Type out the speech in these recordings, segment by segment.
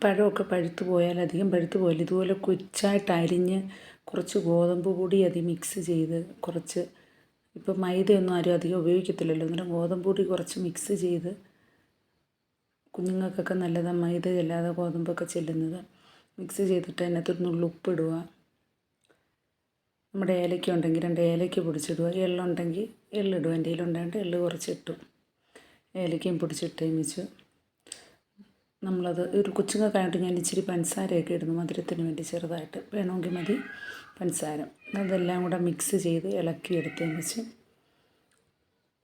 പഴമൊക്കെ പഴുത്ത് പോയാൽ അധികം പഴുത്ത് പോയാൽ ഇതുപോലെ കൊച്ചായിട്ട് അരിഞ്ഞ് കുറച്ച് ഗോതമ്പ് പൊടി അതിൽ മിക്സ് ചെയ്ത് കുറച്ച് ഇപ്പം മൈദയൊന്നും ആരും അധികം ഉപയോഗിക്കത്തില്ലല്ലോ, അന്നേരം ഗോതമ്പ് പൊടി കുറച്ച് മിക്സ് ചെയ്ത് കുഞ്ഞുങ്ങൾക്കൊക്കെ നല്ലതാണ് മൈദ ചെല്ലാതെ ഗോതമ്പൊക്കെ ചെല്ലുന്നത്. മിക്സ് ചെയ്തിട്ട് അതിനകത്തൊരു നുള്ളു ഉപ്പിടുക, നമ്മുടെ ഏലക്ക ഉണ്ടെങ്കിൽ 2 ഏലക്ക പൊടിച്ചിടുക, എള്ളുണ്ടെങ്കിൽ എള്ളിടുക, എൻ്റെ കയ്യിലുണ്ടായിട്ട് എള്ള് കുറച്ചിട്ടു, ഏലക്കയും പൊടിച്ചിട്ടേം വെച്ച് നമ്മളത് ഒരു കൊച്ചുങ്ങൾക്കായിട്ട് ഞാൻ ഇച്ചിരി പഞ്ചസാരയൊക്കെ ഇടുന്നു മധുരത്തിന് വേണ്ടി, ചെറുതായിട്ട് വേണമെങ്കിൽ മതി പഞ്ചസാര. അതെല്ലാം കൂടെ മിക്സ് ചെയ്ത് ഇളക്കി എടുത്തതിന് വെച്ച്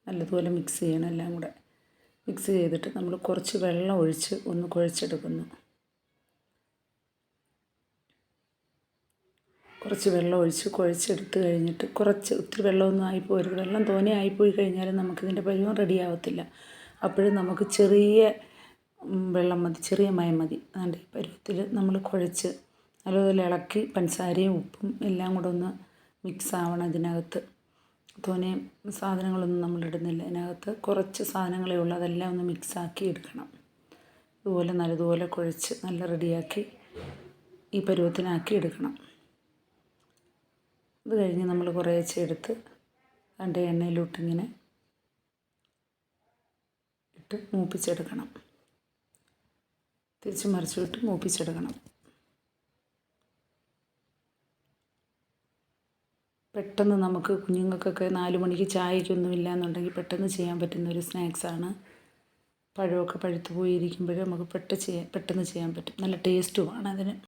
നല്ലതുപോലെ മിക്സ് ചെയ്യണം. എല്ലാം കൂടെ മിക്സ് ചെയ്തിട്ട് നമ്മൾ കുറച്ച് വെള്ളം ഒഴിച്ച് ഒന്ന് കുഴച്ചെടുക്കുന്നു. കുറച്ച് വെള്ളം ഒഴിച്ച് കുഴച്ചെടുത്ത് കഴിഞ്ഞിട്ട് ഒത്തിരി വെള്ളമൊന്നും ആയിപ്പോരുത്. വെള്ളം തോനെ ആയിപ്പോയി കഴിഞ്ഞാൽ നമുക്കിതിൻ്റെ പരുവം റെഡിയാവത്തില്ല. അപ്പോഴും നമുക്ക് ചെറിയ വെള്ളം മതി, ചെറിയ മയം മതി. അതുകൊണ്ട് ഈ പരുവത്തിൽ നമ്മൾ കുഴച്ച് നല്ലതുപോലെ ഇളക്കി പഞ്ചസാരയും ഉപ്പും എല്ലാം കൂടെ ഒന്ന് മിക്സ് ആവണം. ഇതിനകത്ത് തോനെ സാധനങ്ങളൊന്നും നമ്മൾ ഇടുന്നില്ല, ഇതിനകത്ത് കുറച്ച് സാധനങ്ങളേ ഉള്ളൂ, അതെല്ലാം ഒന്ന് മിക്സാക്കി എടുക്കണം. ഇതുപോലെ നല്ലതുപോലെ കുഴച്ച് നല്ല റെഡിയാക്കി ഈ പരുവത്തിനാക്കി എടുക്കണം. അത് കഴിഞ്ഞ് നമ്മൾ കുറേശ്ശെ എടുത്ത് അതിൻ്റെ എണ്ണയിലോട്ടിങ്ങനെ ഇട്ട് മൂപ്പിച്ചെടുക്കണം. തിരിച്ച് മറിച്ച് വിട്ട് മൂപ്പിച്ചെടുക്കണം. പെട്ടെന്ന് നമുക്ക് കുഞ്ഞുങ്ങൾക്കൊക്കെ 4 മണിക്ക് ചായക്കൊന്നും ഇല്ലയെന്നുണ്ടെങ്കിൽ പെട്ടെന്ന് ചെയ്യാൻ പറ്റുന്ന ഒരു സ്നാക്സാണ്. പഴമൊക്കെ പഴുത്ത് പോയിരിക്കുമ്പോൾ നമുക്ക് പെട്ടെന്ന് ചെയ്യാൻ പറ്റും. നല്ല ടേസ്റ്റുമാണ് അതിന്.